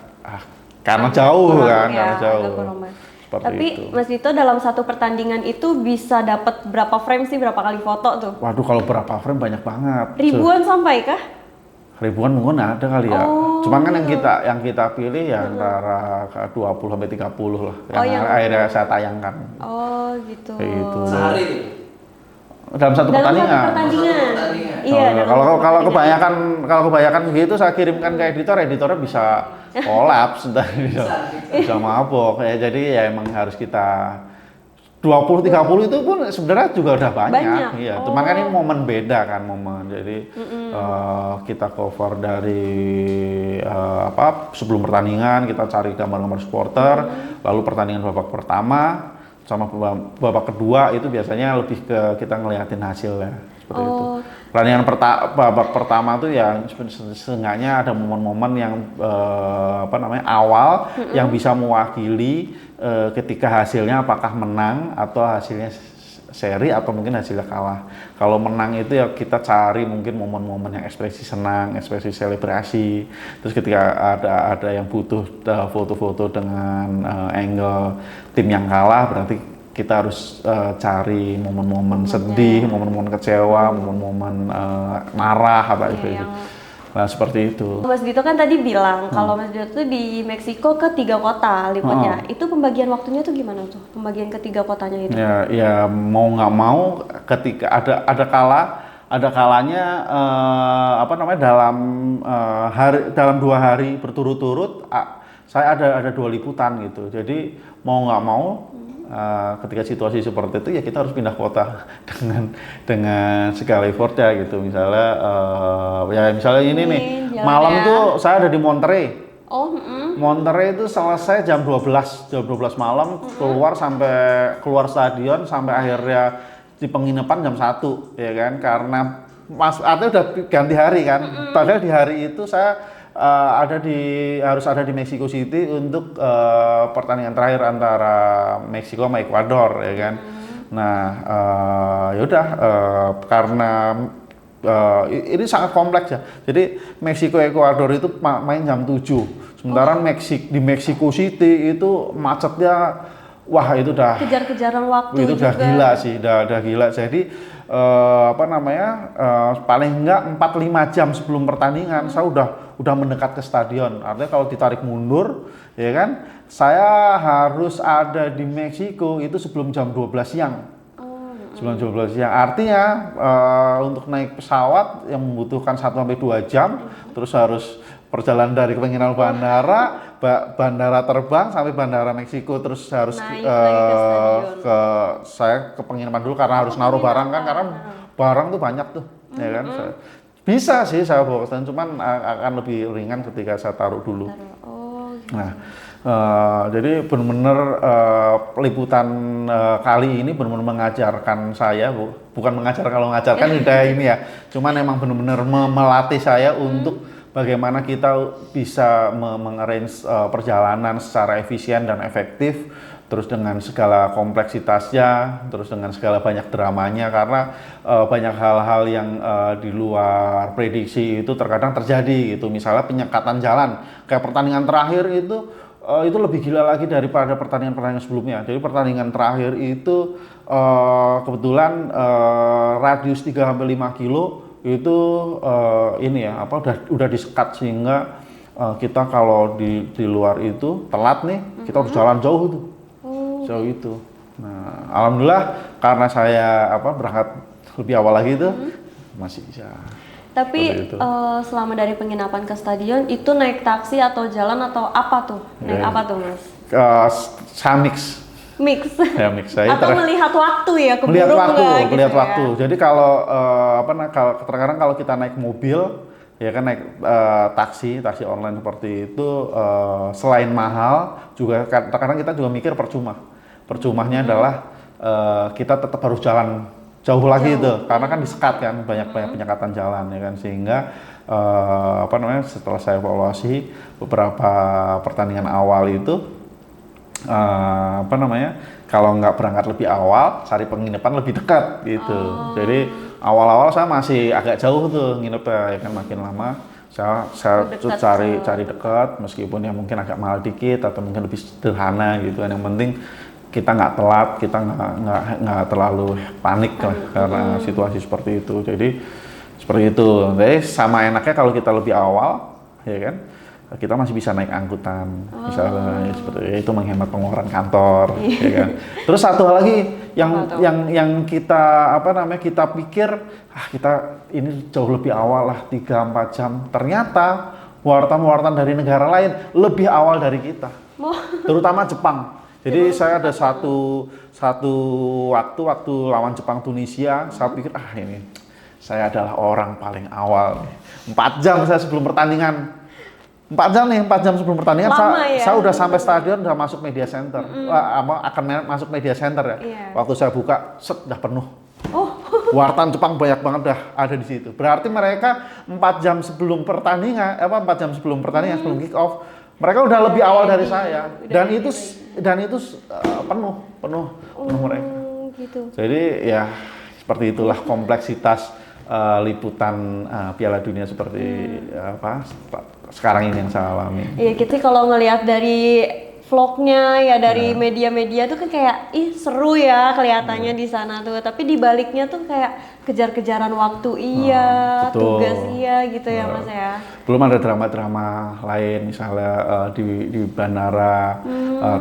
[SPEAKER 1] karena jauh kan, karena jauh.
[SPEAKER 2] Tapi
[SPEAKER 1] itu.
[SPEAKER 2] Mas Dito dalam satu pertandingan itu bisa dapat berapa frame sih, berapa kali foto tuh?
[SPEAKER 1] Waduh, kalau berapa frame banyak banget.
[SPEAKER 2] Ribuan sampai kah?
[SPEAKER 1] Ribuan mungkin ada kali ya. Cuman kan yang kita pilih ya antara 20 sampai 30 lah. Yang akhirnya saya tayangkan.
[SPEAKER 2] Oh, gitu.
[SPEAKER 1] Kayak gitu.
[SPEAKER 3] Sehari itu.
[SPEAKER 1] Dalam satu pertandingan.
[SPEAKER 2] Iya.
[SPEAKER 1] Kalau kebanyakan begitu saya kirimkan ke editornya bisa kolaps, bisa mabok. Ya, jadi ya emang harus kita 20-30 itu pun sebenarnya juga udah banyak. Iya, cuman kan ini momen beda kan, Jadi kita cover dari sebelum pertandingan kita cari gambar-gambar supporter, lalu pertandingan babak pertama sama babak kedua itu biasanya lebih ke kita ngeliatin hasilnya seperti itu. Pertandingan babak pertama tuh ya seenggaknya ada momen-momen yang awal yang bisa mewakili ketika hasilnya apakah menang atau hasilnya seri atau mungkin hasilnya kalah. Kalau menang itu ya kita cari mungkin momen-momen yang ekspresi senang, ekspresi selebrasi. Terus ketika ada yang butuh foto-foto dengan angle tim yang kalah, berarti kita harus cari momen-momen sedih, momen-momen kecewa, momen-momen marah itu. Nah, seperti itu.
[SPEAKER 2] Mas Dito kan tadi bilang kalau Mas Dito tuh di Meksiko ke 3 kota liputnya. Itu pembagian waktunya tuh gimana tuh? Pembagian ke 3 kotanya itu?
[SPEAKER 1] Ya mau nggak mau ketika ada kalanya dalam 2 hari berturut-turut saya ada 2 liputan gitu. Jadi mau nggak mau ketika situasi seperti itu ya kita harus pindah kota dengan segala effortnya gitu. Misalnya ini nih malam tuh saya ada di Monterrey. Monterrey itu selesai jam 12 malam, keluar stadion sampai akhirnya di penginapan jam 1 ya kan, karena artinya udah ganti hari kan. Padahal di hari itu saya harus ada di Mexico City untuk pertandingan terakhir antara Meksiko sama Ekuador ya kan. Nah, yaudah karena ini sangat kompleks ya. Jadi Meksiko Ekuador itu main jam 7. Sementara di Mexico City itu macetnya wah itu udah
[SPEAKER 2] kejar-kejaran waktu
[SPEAKER 1] itu
[SPEAKER 2] juga.
[SPEAKER 1] Udah gila sih, udah gila. Jadi paling enggak 4-5 jam sebelum pertandingan saya udah mendekat ke stadion. Artinya kalau ditarik mundur ya kan, saya harus ada di Meksiko itu sebelum jam 12 siang. Sebelum jam 12 siang. Artinya untuk naik pesawat yang membutuhkan 1-2 jam, terus harus perjalanan dari terminal bandara, bandara terbang sampai bandara Meksiko, terus harus
[SPEAKER 2] Naik lagi ke stadion.
[SPEAKER 1] saya ke penginapan dulu karena harus naruh barang kan, karena barang tuh banyak tuh, ya kan. Bisa sih saya bawa ke stadion, cuman akan lebih ringan ketika saya taruh dulu.
[SPEAKER 2] Oh, gitu.
[SPEAKER 1] Nah, jadi benar-benar liputan kali ini benar-benar mengajarkan saya, bukan mengajar, kalau mengajarkan udah ini ya, cuman emang benar-benar melatih saya untuk bagaimana kita bisa mengarrange perjalanan secara efisien dan efektif, terus dengan segala kompleksitasnya, terus dengan segala banyak dramanya, karena banyak hal-hal yang di luar prediksi itu terkadang terjadi gitu. Misalnya penyekatan jalan, kayak pertandingan terakhir itu lebih gila lagi daripada pertandingan-pertandingan sebelumnya. Jadi pertandingan terakhir itu kebetulan radius 3-5 kilo itu ini ya udah disekat, sehingga kita kalau di luar itu telat nih, kita harus jalan jauh tuh. Jauh itu. Nah, alhamdulillah karena saya berangkat lebih awal lagi itu masih bisa.
[SPEAKER 2] Tapi selama dari penginapan ke stadion itu naik taksi atau jalan atau apa tuh? Naik apa tuh, Mas?
[SPEAKER 1] Saya mix.
[SPEAKER 2] Mix.
[SPEAKER 1] Ya, mix. Saya
[SPEAKER 2] atau melihat waktu ya, keburu
[SPEAKER 1] melihat waktu,
[SPEAKER 2] gitu
[SPEAKER 1] melihat
[SPEAKER 2] ya?
[SPEAKER 1] waktu. Jadi kalau terkadang kalau kita naik mobil, ya kan, naik taksi online seperti itu, selain mahal, juga terkadang kita juga mikir percumanya adalah kita tetap harus jalan jauh lagi itu, karena kan disekat kan, banyak penyekatan jalan ya kan, sehingga setelah saya evaluasi beberapa pertandingan awal itu, kalau nggak berangkat lebih awal, cari penginapan lebih dekat gitu. Jadi awal-awal saya masih agak jauh tuh nginepnya, ya kan, makin lama saya cari dekat, meskipun ya mungkin agak mahal dikit atau mungkin lebih sederhana gitu kan. Yang penting kita nggak telat, kita nggak terlalu panik lah karena situasi seperti itu. Jadi seperti itu. Jadi sama enaknya kalau kita lebih awal, ya kan, kita masih bisa naik angkutan, misalnya seperti itu, menghemat pengeluaran kantor, ya kan. Terus satu hal lagi yang kita kita pikir kita ini jauh lebih awal lah, 3-4 jam. Ternyata wartawan dari negara lain lebih awal dari kita, terutama Jepang. Jadi saya ada satu waktu lawan Jepang Tunisia, saya pikir ini saya adalah orang paling awal. 4 jam saya sebelum pertandingan. 4 jam sebelum pertandingan saya udah sampai stadion, udah masuk media center. Akan masuk media center ya.
[SPEAKER 2] Yeah.
[SPEAKER 1] Waktu saya buka, udah penuh. Wartawan Jepang banyak banget dah ada di situ. Berarti mereka 4 jam sebelum pertandingan, 4 jam sebelum pertandingan, sebelum kick off, mereka udah lebih awal dari saya. Dan itu penuh mereka.
[SPEAKER 2] Gitu.
[SPEAKER 1] Jadi ya seperti itulah kompleksitas liputan Piala Dunia seperti sekarang ini yang saya alami.
[SPEAKER 2] Iya, kita kalau ngelihat dari vlognya ya, dari media-media tuh kan kayak seru ya kelihatannya di sana tuh, tapi di baliknya tuh kayak kejar-kejaran waktu tugas gitu ya Mas ya.
[SPEAKER 1] Belum ada drama-drama lain, misalnya di bandara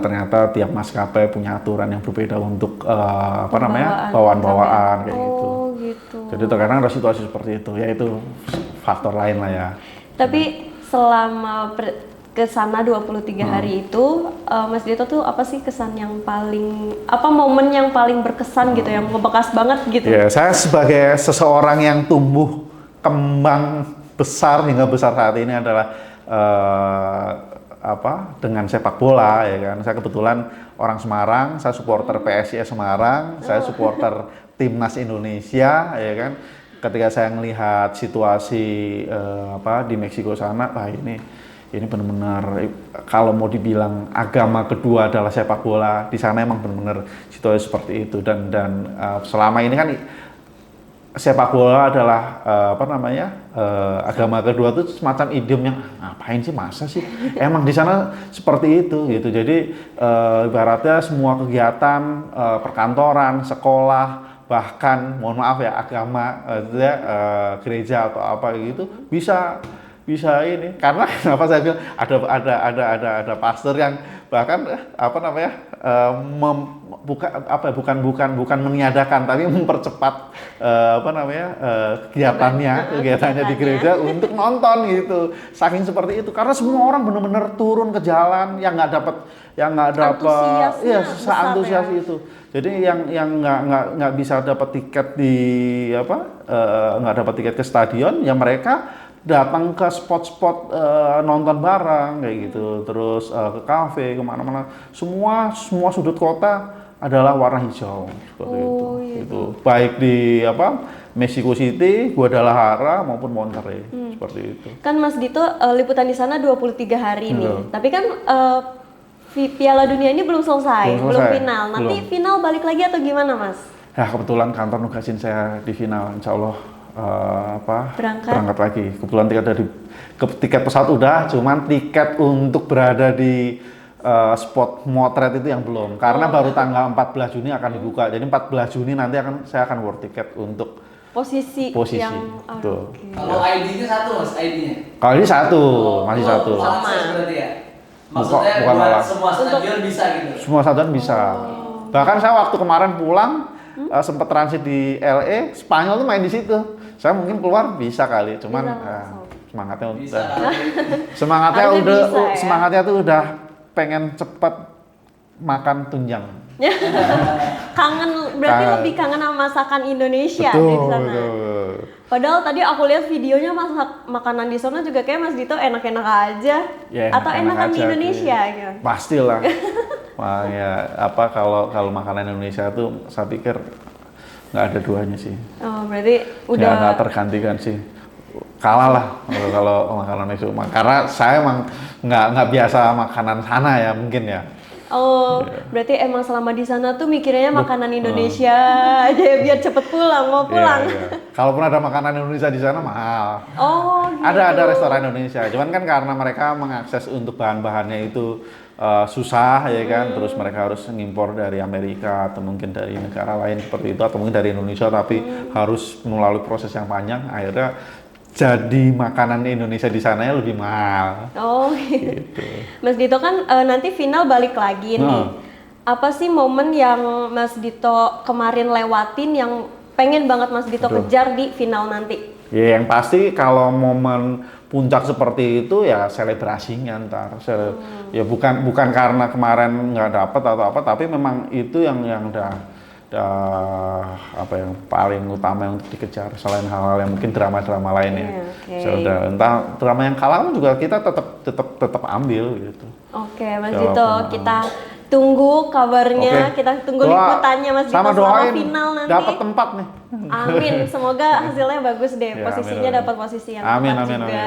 [SPEAKER 1] ternyata tiap maskapai punya aturan yang berbeda untuk bawaan-bawaan kayak gitu. Jadi terkadang ada situasi seperti itu, yaitu faktor lain lah ya.
[SPEAKER 2] Tapi selama ke sana 23 hari itu, Mas Dito tuh apa sih kesan yang paling, momen yang paling berkesan gitu, yang ngebekas banget gitu?
[SPEAKER 1] Ya, saya sebagai seseorang yang tumbuh kembang besar hingga besar saat ini adalah dengan sepak bola, ya kan. Saya kebetulan orang Semarang, saya supporter PSIS Semarang, saya supporter timnas Indonesia, ya kan. Ketika saya melihat situasi di Meksiko sana, ini benar-benar kalau mau dibilang agama kedua adalah sepak bola, di sana emang benar-benar situasi seperti itu, dan selama ini kan sepak bola adalah agama kedua itu semacam idiom yang ngapain sih, masa sih, emang di sana seperti itu gitu. Jadi ibaratnya semua kegiatan perkantoran, sekolah, bahkan mohon maaf ya agama gereja atau apa gitu bisa ini, karena kenapa saya bilang ada pastor yang bahkan apa namanya bukan meniadakan tapi mempercepat apa namanya kegiatannya di gereja untuk nonton gitu. Saking seperti itu karena semua orang benar-benar turun ke jalan yang nggak dapat
[SPEAKER 2] Antusiasnya besar
[SPEAKER 1] antusias
[SPEAKER 2] ya.
[SPEAKER 1] itu. Jadi yang nggak bisa dapat tiket di nggak dapat tiket ke stadion, ya mereka datang ke spot-spot nonton bareng kayak gitu, terus ke kafe kemana-mana, semua sudut kota adalah warna hijau seperti itu. Itu baik di Mexico City, Guadalajara maupun Monterrey seperti itu.
[SPEAKER 2] Kan Mas Dito liputan di sana 23 hari nih. Tapi kan Piala Dunia ini belum selesai, belum final. Nanti final balik lagi atau gimana, Mas?
[SPEAKER 1] Ya kebetulan kantor nugasin saya di final, insya Allah berangkat lagi. Kebetulan tiket pesawat udah, cuman tiket untuk berada di spot motret itu yang belum. Karena baru tanggal 14 Juni akan dibuka. Jadi 14 Juni nanti saya akan war tiket untuk posisi yang tuh.
[SPEAKER 3] Kalau ID-nya satu Mas, ID-nya.
[SPEAKER 1] Kalau ini satu, masih satu.
[SPEAKER 3] Sama berarti ya. Maksudnya buat semua stadion bisa gitu.
[SPEAKER 1] Semua stadion bisa. Bahkan saya waktu kemarin pulang sempat transit di LA, Spanyol tuh main di situ. Saya mungkin keluar bisa kali, cuman semangatnya tuh udah pengen cepet makan tunjang.
[SPEAKER 2] Berarti lebih kangen sama masakan Indonesia di sana. Betul. Padahal tadi aku lihat videonya makanan di sana juga kayak Mas Dito enak-enak aja.
[SPEAKER 1] Ya,
[SPEAKER 2] atau enakan di Indonesia gitu.
[SPEAKER 1] Pastilah. Wah, ya kalau makanan Indonesia tuh saya pikir nggak ada duanya sih.
[SPEAKER 2] Oh, berarti udah
[SPEAKER 1] nggak tergantikan sih. Kalah lah kalau makanan itu. Karena saya emang nggak biasa makanan sana ya mungkin ya.
[SPEAKER 2] Oh, berarti emang selama di sana tuh mikirnya makanan Indonesia aja ya, biar cepet pulang, mau pulang.
[SPEAKER 1] Kalaupun ada makanan Indonesia di sana mahal.
[SPEAKER 2] Oh, gitu.
[SPEAKER 1] Ada restoran Indonesia. Cuman kan karena mereka mengakses untuk bahan-bahannya itu susah ya kan, terus mereka harus ngimpor dari Amerika atau mungkin dari negara lain seperti itu atau mungkin dari Indonesia tapi harus melalui proses yang panjang, akhirnya jadi makanan Indonesia di sananya lebih mahal.
[SPEAKER 2] Oh gitu. Mas Dito kan nanti final balik lagi nih. Apa sih momen yang Mas Dito kemarin lewatin yang pengen banget Mas Dito kejar di final nanti?
[SPEAKER 1] Ya yang pasti kalau momen puncak seperti itu ya selebrasinya ntar. Ya bukan karena kemarin nggak dapat atau apa, tapi memang itu yang udah yang paling utama untuk dikejar selain hal-hal yang mungkin drama-drama lainnya. Entah drama yang kalah juga kita tetap ambil gitu.
[SPEAKER 2] Mas Dito, kita tunggu kabarnya, kita tunggu liputannya Mas Dito selama final nanti. Dapat tempat nih. Amin, semoga hasilnya bagus deh. Posisinya dapat posisi yang tepat juga. Amin.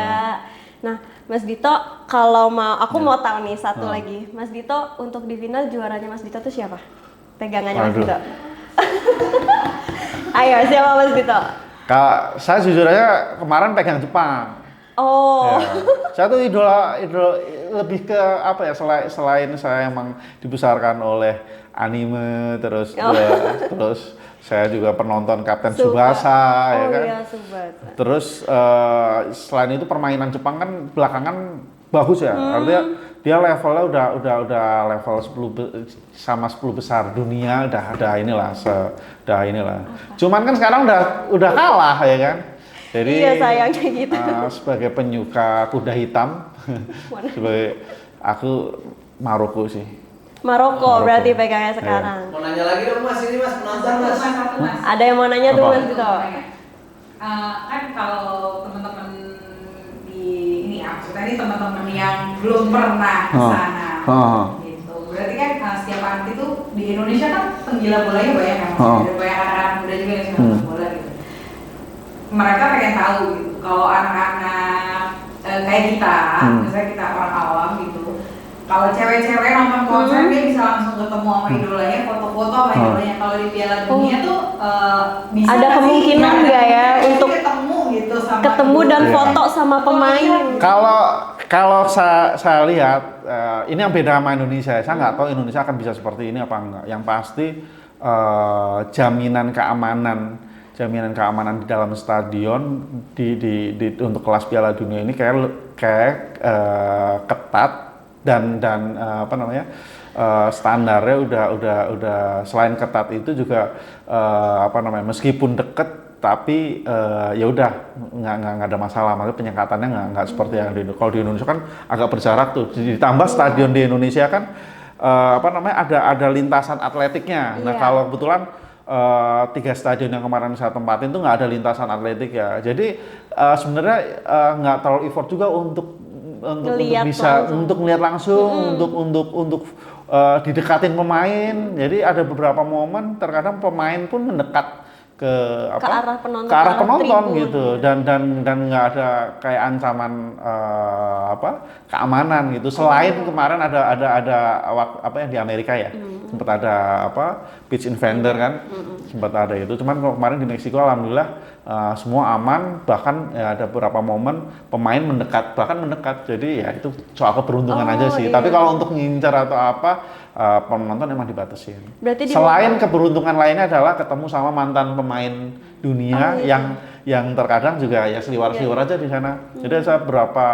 [SPEAKER 2] Nah, Mas Dito, kalau aku mau tahu nih satu lagi. Mas Dito untuk di final juaranya Mas Dito tuh siapa? Pegangannya Mas Dito. Ayo, siapa Mas Dito?
[SPEAKER 1] Saya jujur aja kemarin pegang Jepang.
[SPEAKER 2] Oh.
[SPEAKER 1] Ya. Saya tuh idola lebih ke apa ya, selain saya emang dibesarkan oleh anime terus saya juga penonton Kapten Tsubasa ya kan.
[SPEAKER 2] Iya, Tsubasa.
[SPEAKER 1] Terus selain itu permainan Jepang kan belakangan bagus ya. Artinya dia levelnya udah level 10 besar dunia, udah inilah. Cuman kan sekarang udah kalah ya kan. Jadi
[SPEAKER 2] iya sayangnya gitu.
[SPEAKER 1] Sebagai penyuka kuda hitam, sebagai aku Maroko sih.
[SPEAKER 2] Maroko berarti pegangnya sekarang.
[SPEAKER 3] Mau nanya lagi dong Mas, ini Mas penonton Mas.
[SPEAKER 2] Ada yang mau nanya tuh Mas Dito.
[SPEAKER 4] Kan kalau teman-teman ini maksudnya ini teman-teman yang belum pernah ke sana gitu. Berarti kan setiap anak itu di Indonesia kan penggila bolanya banyak kan, ada banyak anak-anak muda juga yang suka main bola gitu. Mereka pengen tahu gitu, kalau anak-anak kayak kita, misalnya kita orang awam gitu, kalau cewek-cewek nonton konser dia bisa langsung ketemu sama idolanya, foto-foto sama idolanya. Kalau di Piala Dunia tuh bisa
[SPEAKER 2] ada kemungkinan nggak ya untuk
[SPEAKER 4] ketemu gitu sama
[SPEAKER 2] dan foto sama pemain?
[SPEAKER 1] Kalau saya lihat ini yang beda sama Indonesia. Saya nggak tahu Indonesia akan bisa seperti ini apa enggak. Yang pasti jaminan keamanan di dalam stadion di untuk kelas Piala Dunia ini kayak ketat apa namanya standarnya udah selain ketat itu juga apa namanya meskipun deket tapi ya udah nggak ada masalah, makanya penyekatannya nggak seperti yang kalau di Indonesia kan agak berjarak tuh, ditambah stadion di Indonesia kan apa namanya ada lintasan atletiknya. Nah kalau kebetulan 3 stadion yang kemarin saya tempatin tuh nggak ada lintasan atletik ya, jadi sebenarnya nggak terlalu effort juga untuk bisa langsung. Untuk melihat langsung, untuk didekatin pemain. Jadi ada beberapa momen terkadang pemain pun mendekat ke
[SPEAKER 2] arah
[SPEAKER 1] penonton gitu, dan nggak ada kayak ancaman keamanan gitu. Selain kemarin ada apa yang di Amerika ya, sempat ada pitch invader kan, sempat ada itu. Cuman kemarin di Meksiko alhamdulillah semua aman, bahkan ya, ada beberapa momen pemain mendekat, jadi ya itu soal keberuntungan aja sih. Tapi kalau untuk ngincar atau apa, penonton emang dibatasin. Selain keberuntungan lainnya adalah ketemu sama mantan pemain dunia yang terkadang juga ya seliwar-seliwar aja di sana. Jadi saya beberapa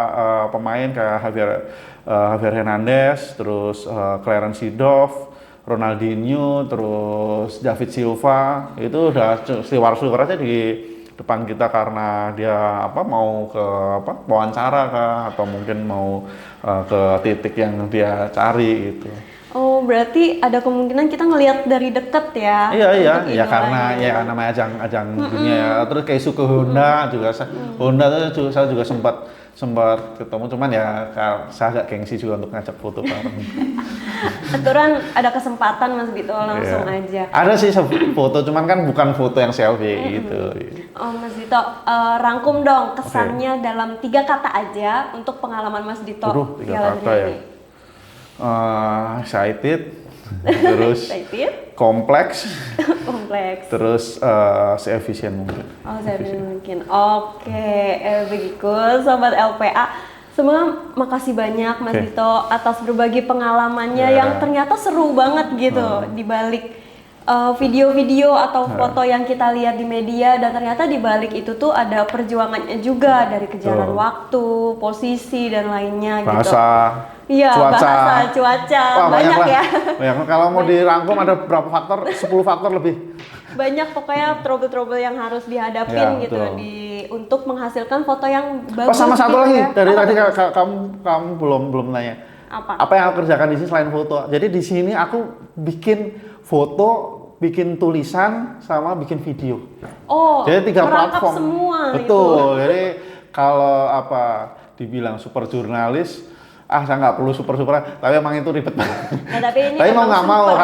[SPEAKER 1] pemain kayak Javier Hernandez, terus Clarence Seedorf, Ronaldinho, terus David Silva, itu udah seliwar-seliwar aja di depan kita karena dia mau ke wawancara kah, atau mungkin mau ke titik yang dia cari gitu.
[SPEAKER 2] Oh, berarti ada kemungkinan kita ngelihat dari deket ya?
[SPEAKER 1] Iya, ya karena ya namanya ajang dunia ya. Terus kayak Suzuki Honda juga, Honda tuh saya juga sempat ketemu, cuman ya saya agak gengsi juga untuk ngajak foto bareng.
[SPEAKER 2] Aturan ada kesempatan Mas Dito langsung aja.
[SPEAKER 1] Ada sih foto, cuman kan bukan foto yang selfie gitu.
[SPEAKER 2] Oh Mas Dito, rangkum dong kesannya dalam 3 kata aja untuk pengalaman Mas Dito.
[SPEAKER 1] 3 kata ya. Excited, terus kompleks, terus se-efisien mungkin.
[SPEAKER 2] Oh, se-efisien mungkin. Oke, begitu Sobat LPA. Semoga makasih banyak Mas Dito atas berbagi pengalamannya yang ternyata seru banget gitu di balik video-video atau foto yang kita lihat di media, dan ternyata di balik itu tuh ada perjuangannya juga dari kejaran waktu, posisi dan lainnya gitu. Iya, cuaca, banyak ya.
[SPEAKER 1] Banyak. Kalau mau dirangkum ada berapa faktor? 10 faktor lebih.
[SPEAKER 2] Banyak pokoknya trouble-trouble yang harus dihadapin gitu untuk menghasilkan foto yang bagus.
[SPEAKER 1] Sama satu lagi,
[SPEAKER 2] ya.
[SPEAKER 1] dari tadi kamu belum nanya. Apa yang aku kerjakan di sini selain foto? Jadi di sini aku bikin foto, bikin tulisan, sama bikin video. Oh, jadi 3 platform.
[SPEAKER 2] Semua.
[SPEAKER 1] Betul. Jadi kalau dibilang super jurnalis, saya nggak perlu super, tapi emang itu ribet banget. Tapi mau nggak mau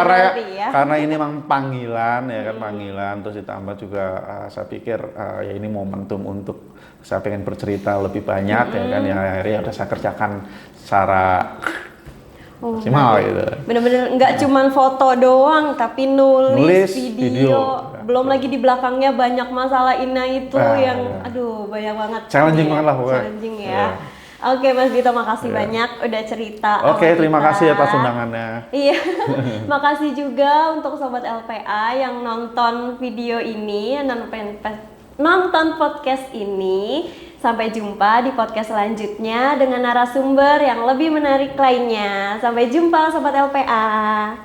[SPEAKER 1] karena ini emang panggilan ya kan, panggilan, terus ditambah juga saya pikir ya ini momentum untuk saya pengen bercerita lebih banyak ya kan, ya akhirnya udah saya kerjakan secara maksimal gitu.
[SPEAKER 2] Bener-bener nggak cuman foto doang, tapi nulis video. Belum lagi di belakangnya banyak masalah itu yang aduh banyak banget.
[SPEAKER 1] Challenging banget lah pokoknya.
[SPEAKER 2] Challenging ya. Oke Mas Dito, makasih banyak udah cerita.
[SPEAKER 1] Oke, terima kasih atas undangannya.
[SPEAKER 2] Iya, makasih juga untuk Sobat LPA yang nonton video ini, nonton podcast ini. Sampai jumpa di podcast selanjutnya dengan narasumber yang lebih menarik lainnya. Sampai jumpa Sobat LPA.